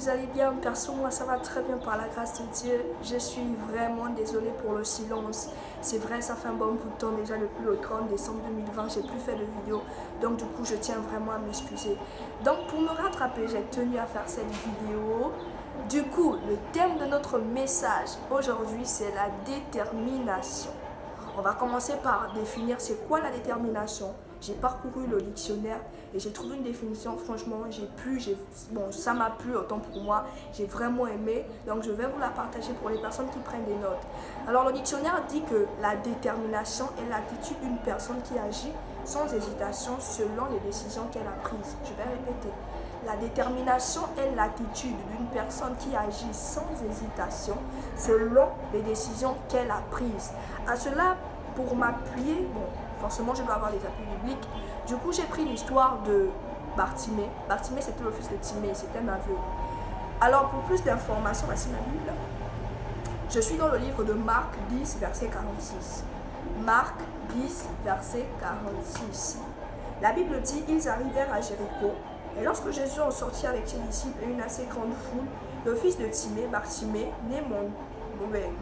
vous allez bien. Perso, moi ça va très bien par la grâce de Dieu. Je suis vraiment désolée pour le silence. C'est vrai, ça fait un bon bout de temps déjà, depuis le 30 décembre 2020, j'ai plus fait de vidéo. Donc du coup, je tiens vraiment à m'excuser. Donc pour me rattraper, j'ai tenu à faire cette vidéo. Du coup, le thème de notre message aujourd'hui, c'est la détermination. On va commencer par définir c'est quoi la détermination. J'ai parcouru le dictionnaire et j'ai trouvé une définition, franchement, ça m'a plu autant pour moi, j'ai vraiment aimé, donc je vais vous la partager pour les personnes qui prennent des notes. Alors le dictionnaire dit que la détermination est l'attitude d'une personne qui agit sans hésitation selon les décisions qu'elle a prises. Je vais répéter. La détermination est l'attitude d'une personne qui agit sans hésitation selon les décisions qu'elle a prises. À cela, pour m'appuyer, forcément je dois avoir des appuis bibliques. Du coup, j'ai pris l'histoire de Bartimée. Bartimée, c'était le fils de Timée, c'était un aveugle. Alors, pour plus d'informations, voici ma Bible. Je suis dans le livre de Marc 10, verset 46. Marc 10, verset 46. La Bible dit, ils arrivèrent à Jéricho. Et lorsque Jésus en sortit avec ses disciples et une assez grande foule, le fils de Timée, Bartimée, né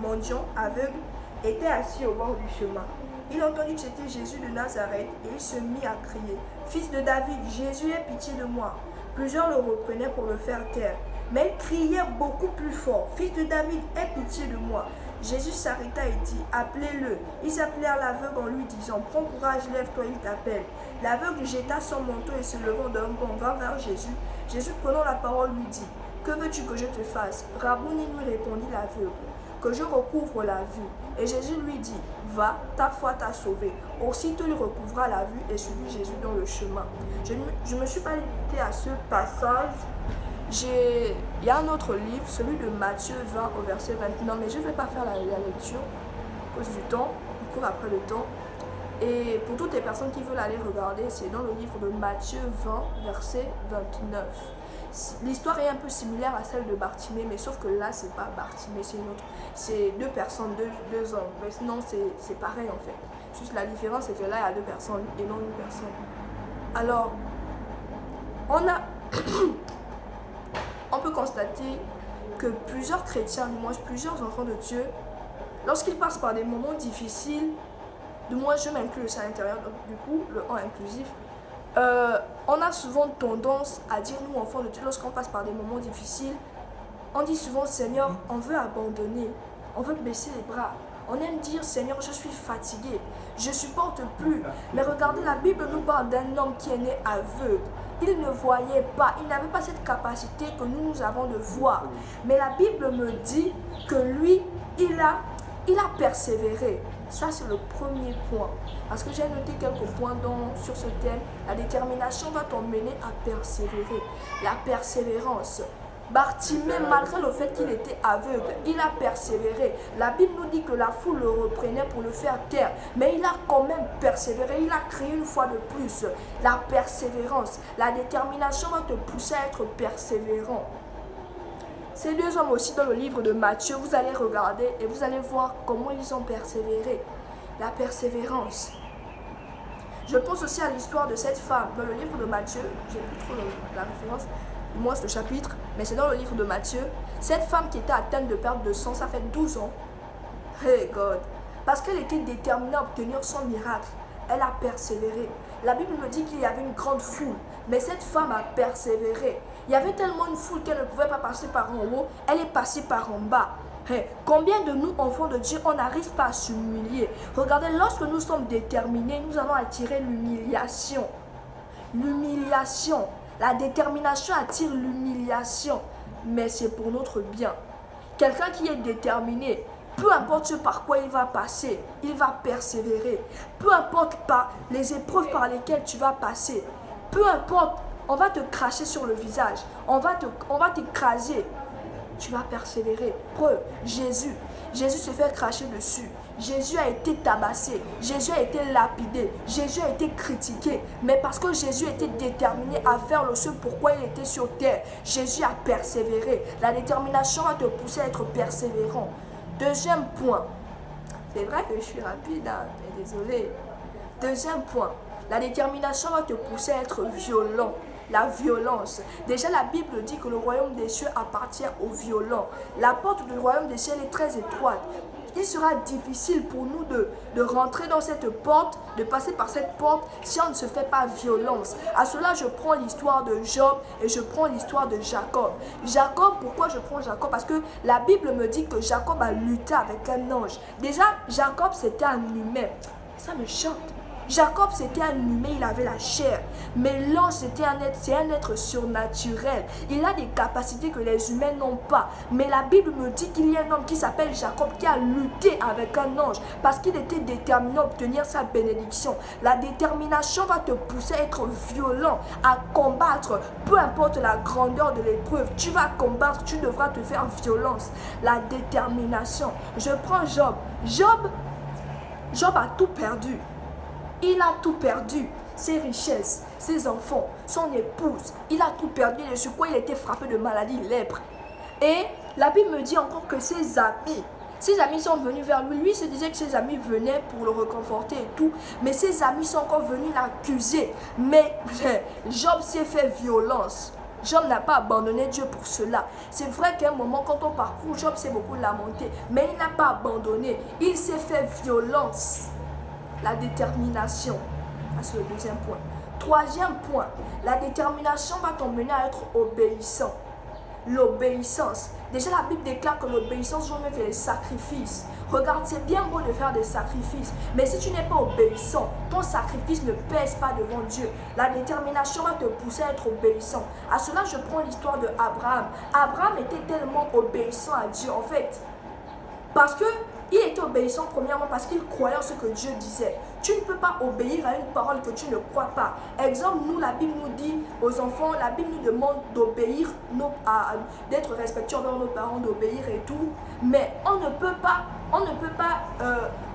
mendiant, aveugle, était assis au bord du chemin. Il entendit que c'était Jésus de Nazareth et il se mit à crier, « Fils de David, Jésus, aie pitié de moi !» Plusieurs le reprenaient pour le faire taire, mais il criait beaucoup plus fort, « Fils de David, aie pitié de moi !» Jésus s'arrêta et dit, « Appelez-le !» Ils appelèrent l'aveugle en lui disant, « Prends courage, lève-toi, il t'appelle. » L'aveugle jeta son manteau et se levant d'un bond vint vers Jésus. Jésus prenant la parole lui dit, « Que veux-tu que je te fasse ?» Rabouni lui répondit l'aveugle, « Que je recouvre la vue. » Et Jésus lui dit, « Va, ta foi t'a sauvé. » Aussitôt il recouvra la vue et suivit Jésus dans le chemin. Je ne me suis pas limitée à ce passage. Il y a un autre livre, celui de Matthieu 20 au verset 29, mais je ne vais pas faire la lecture à cause du temps, on court après le temps. Et pour toutes les personnes qui veulent aller regarder, c'est dans le livre de Matthieu 20, verset 29. L'histoire est un peu similaire à celle de Bartimée, mais sauf que là, c'est pas Bartimée, c'est une autre. C'est deux personnes, deux hommes. Mais sinon, c'est pareil en fait. Juste la différence, c'est que là, il y a deux personnes et non une personne. Alors, on peut constater que plusieurs chrétiens, du moins plusieurs enfants de Dieu, lorsqu'ils passent par des moments difficiles, du moins je m'inclus aussi à l'intérieur, donc du coup, le « en » inclusif, on a souvent tendance à dire, nous enfants de Dieu, lorsqu'on passe par des moments difficiles, on dit souvent, Seigneur, on veut abandonner, on veut baisser les bras. On aime dire, Seigneur, je suis fatigué, je ne supporte plus. Mais regardez, la Bible nous parle d'un homme qui est né aveugle. Il ne voyait pas, il n'avait pas cette capacité que nous avons de voir. Mais la Bible me dit que lui, il a persévéré. Ça, c'est le premier point. Parce que j'ai noté quelques points sur ce thème. La détermination va t'emmener à persévérer. La persévérance. Bartimée, malgré le fait qu'il était aveugle, il a persévéré. La Bible nous dit que la foule le reprenait pour le faire taire, mais il a quand même persévéré. Il a crié une fois de plus. La persévérance, la détermination va te pousser à être persévérant. Ces deux hommes aussi dans le livre de Matthieu, vous allez regarder et vous allez voir comment ils ont persévéré. La persévérance. Je pense aussi à l'histoire de cette femme dans le livre de Matthieu. J'ai plus trop la référence, du moins le chapitre, mais c'est dans le livre de Matthieu. Cette femme qui était atteinte de perte de sang, ça fait 12 ans. Hey God! Parce qu'elle était déterminée à obtenir son miracle. Elle a persévéré. La Bible me dit qu'il y avait une grande foule, mais cette femme a persévéré. Il y avait tellement une foule qu'elle ne pouvait pas passer par en haut, elle est passée par en bas. Hey, combien de nous, enfants de Dieu, on n'arrive pas à s'humilier? Regardez, lorsque nous sommes déterminés, nous allons attirer l'humiliation. L'humiliation. La détermination attire l'humiliation, mais c'est pour notre bien. Quelqu'un qui est déterminé, peu importe ce par quoi il va passer, il va persévérer. Peu importe les épreuves par lesquelles tu vas passer, peu importe, on va te cracher sur le visage, on va t'écraser, tu vas persévérer. Preuve, Jésus se fait cracher dessus. Jésus a été tabassé, Jésus a été lapidé, Jésus a été critiqué. Mais parce que Jésus était déterminé à faire ce pourquoi il était sur terre, Jésus a persévéré. La détermination va te pousser à être persévérant. Deuxième point, c'est vrai que je suis rapide, mais désolé. Deuxième point, la détermination va te pousser à être violent. la violence. Déjà, la Bible dit que le royaume des cieux appartient aux violents. La porte du royaume des cieux est très étroite. Il sera difficile pour nous de rentrer dans cette porte, de passer par cette porte si on ne se fait pas violence. À cela, je prends l'histoire de Job et je prends l'histoire de Jacob. Jacob, pourquoi je prends Jacob? Parce que la Bible me dit que Jacob a lutté avec un ange. Déjà, Jacob, c'était un humain. Ça me choque. Jacob, c'était un humain, il avait la chair. Mais l'ange, c'est un être surnaturel. Il a des capacités que les humains n'ont pas. Mais la Bible me dit qu'il y a un homme qui s'appelle Jacob qui a lutté avec un ange parce qu'il était déterminé à obtenir sa bénédiction. La détermination va te pousser à être violent, à combattre. Peu importe la grandeur de l'épreuve, tu vas combattre, tu devras te faire violence. La détermination. Je prends Job. Job a tout perdu. Il a tout perdu, ses richesses, ses enfants, son épouse. Il a tout perdu et sur quoi il était frappé de maladie, lèpre. Et la Bible me dit encore que ses amis sont venus vers lui. Lui, il se disait que ses amis venaient pour le réconforter et tout. Mais ses amis sont encore venus l'accuser. Mais Job s'est fait violence. Job n'a pas abandonné Dieu pour cela. C'est vrai qu'à un moment, quand on parcourt, Job s'est beaucoup lamenté. Mais il n'a pas abandonné. Il s'est fait violence. La détermination. C'est le deuxième point. Troisième point, la détermination va t'emmener à être obéissant. L'obéissance. Déjà, la Bible déclare que l'obéissance vaut mieux que les sacrifices. Regarde, c'est bien beau de faire des sacrifices, mais si tu n'es pas obéissant, ton sacrifice ne pèse pas devant Dieu. La détermination va te pousser à être obéissant. À cela, je prends l'histoire de Abraham. Abraham était tellement obéissant à Dieu, en fait, parce que il était obéissant premièrement parce qu'il croyait en ce que Dieu disait. Tu ne peux pas obéir à une parole que tu ne crois pas. Exemple, nous, la Bible nous dit aux enfants, la Bible nous demande d'obéir, d'être respectueux envers nos parents, d'obéir et tout. Mais on ne peut pas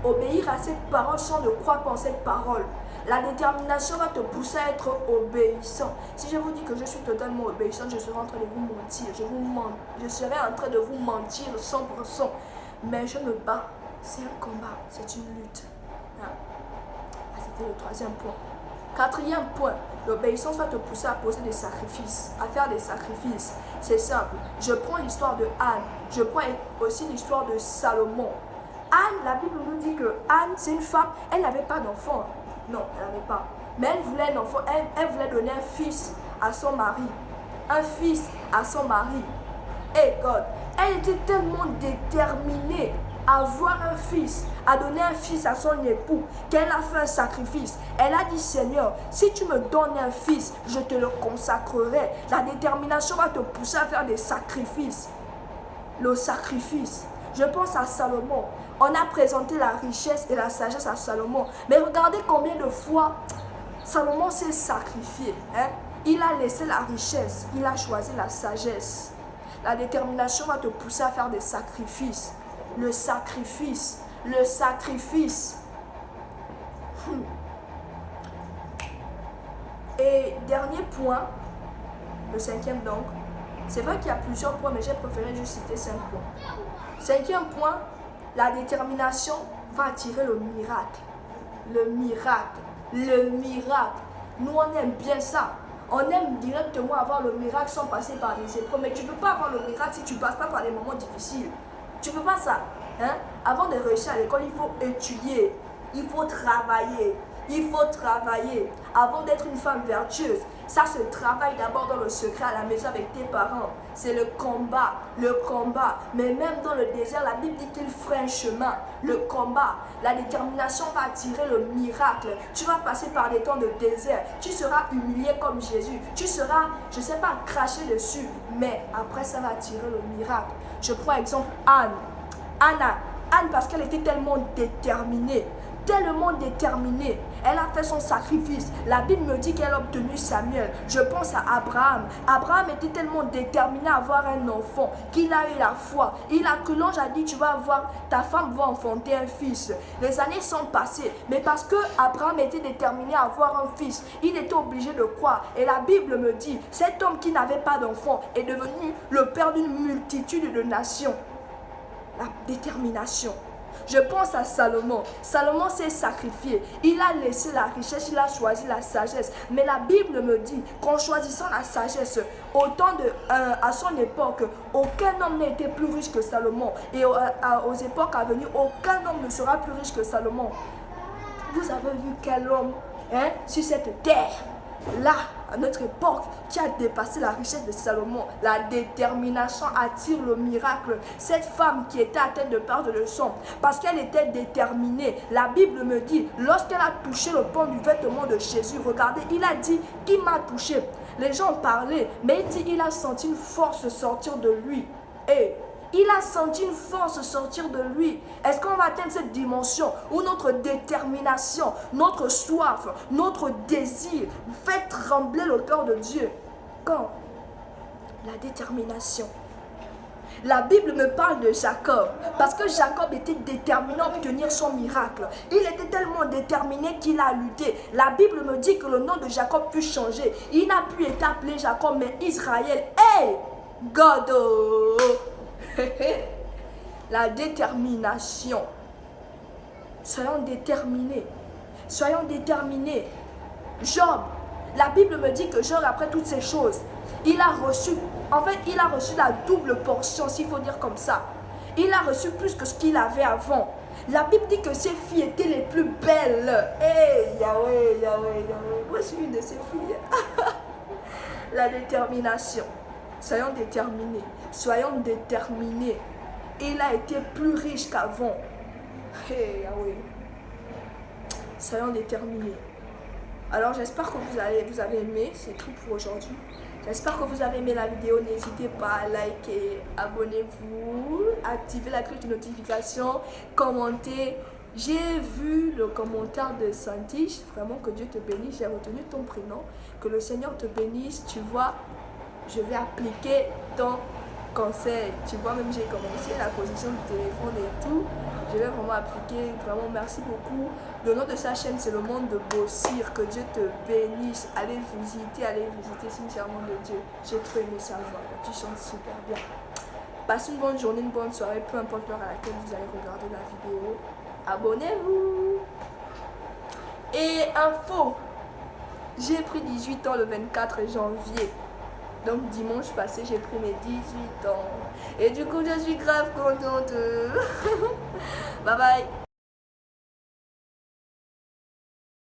obéir à cette parole sans ne croire pas en cette parole. La détermination va te pousser à être obéissant. Si je vous dis que je suis totalement obéissant, je serai en train de vous mentir. Je serai en train de vous mentir 100%. Mais je me bats. C'est un combat, c'est une lutte. C'était le troisième point. Quatrième point, l'obéissance va te pousser à poser des sacrifices, à faire des sacrifices. C'est simple. Je prends l'histoire de Anne. Je prends aussi l'histoire de Salomon. Anne, la Bible nous dit que Anne, c'est une femme, elle n'avait pas d'enfant. Non, elle n'avait pas. Mais elle voulait un enfant, elle voulait donner un fils à son mari. Un fils à son mari. Et God, elle était tellement déterminée à avoir un fils, à donner un fils à son époux, qu'elle a fait un sacrifice. Elle a dit, Seigneur, si tu me donnes un fils, je te le consacrerai. La détermination va te pousser à faire des sacrifices. Le sacrifice. Je pense à Salomon. On a présenté la richesse et la sagesse à Salomon. Mais regardez combien de fois Salomon s'est sacrifié. Il a laissé la richesse, il a choisi la sagesse. La détermination va te pousser à faire des sacrifices. Le sacrifice. Le sacrifice. Et dernier point, le cinquième donc. C'est vrai qu'il y a plusieurs points, mais j'ai préféré juste citer 5 points. Cinquième point, la détermination va attirer le miracle. Le miracle. Le miracle. Nous, on aime bien ça. On aime directement avoir le miracle sans passer par des épreuves. Mais tu ne peux pas avoir le miracle si tu ne passes pas par des moments difficiles. Tu ne peux pas ça. Avant de réussir à l'école, il faut étudier. Il faut travailler. Il faut travailler. Avant d'être une femme vertueuse, ça se travaille d'abord dans le secret à la maison avec tes parents. C'est le combat. Le combat. Mais même dans le désert, la Bible dit qu'il ferait un chemin. Le combat. La détermination va attirer le miracle. Tu vas passer par des temps de désert. Tu seras humilié comme Jésus. Tu seras, je ne sais pas, craché dessus. Mais après, ça va attirer le miracle. Je prends exemple Anne. Anne, parce qu'elle était tellement déterminée. Tellement déterminée. Elle a fait son sacrifice. La Bible me dit qu'elle a obtenu Samuel. Je pense à Abraham. Abraham était tellement déterminé à avoir un enfant qu'il a eu la foi. Que l'ange a dit, tu vas avoir, ta femme va enfanter un fils. Les années sont passées. Mais parce que Abraham était déterminé à avoir un fils, il était obligé de croire. Et la Bible me dit, cet homme qui n'avait pas d'enfant est devenu le père d'une multitude de nations. La détermination. Je pense à Salomon. Salomon s'est sacrifié. Il a laissé la richesse, il a choisi la sagesse. Mais la Bible me dit qu'en choisissant la sagesse, à son époque, aucun homme n'a été plus riche que Salomon. Et aux époques à venir, aucun homme ne sera plus riche que Salomon. Vous avez vu quel homme sur cette terre, là, à notre époque, qui a dépassé la richesse de Salomon. La détermination attire le miracle. Cette femme qui était atteinte de perte de sang, parce qu'elle était déterminée, la Bible me dit, lorsqu'elle a touché le pan du vêtement de Jésus, regardez, il a dit, qui m'a touché? Les gens parlaient, mais il dit, il a senti une force sortir de lui. Et il a senti une force sortir de lui. Est-ce qu'on va atteindre cette dimension où notre détermination, notre soif, notre désir fait trembler le cœur de Dieu? Quand? La détermination. La Bible me parle de Jacob, parce que Jacob était déterminé à obtenir son miracle. Il était tellement déterminé qu'il a lutté. La Bible me dit que le nom de Jacob put changer. Il n'a plus été appelé Jacob, mais Israël. Hey! God! La détermination. Soyons déterminés. Soyons déterminés. Job, la Bible me dit que Job, après toutes ces choses, il a reçu la double portion, s'il faut dire comme ça. Il a reçu plus que ce qu'il avait avant. La Bible dit que ses filles étaient les plus belles. Hey, Yahweh, Yahweh, Yahweh. Moi, je suis une de ses filles. La détermination. Soyons déterminés. Soyons déterminés. Il a été plus riche qu'avant. Hey, Yahweh. Soyons déterminés. Alors, j'espère que vous avez aimé. C'est tout pour aujourd'hui. J'espère que vous avez aimé la vidéo. N'hésitez pas à liker, abonnez-vous, activez la cloche de notification, commentez. J'ai vu le commentaire de Santiche. Vraiment que Dieu te bénisse. J'ai retenu ton prénom. Que le Seigneur te bénisse. Tu vois, je vais appliquer ton conseil. Tu vois, même j'ai commencé la position du téléphone et tout. Je vais vraiment appliquer. Vraiment, merci beaucoup. Le nom de sa chaîne, c'est Le Monde de Bossir. Que Dieu te bénisse. Allez visiter sincèrement de Dieu. J'ai trop aimé sa voix. Tu chantes super bien. Passez une bonne journée, une bonne soirée, peu importe l'heure à laquelle vous allez regarder la vidéo. Abonnez-vous. Et info, j'ai pris 18 ans le 24 janvier. Donc dimanche passé, j'ai pris mes 18 ans. Et du coup, je suis grave contente. Bye bye.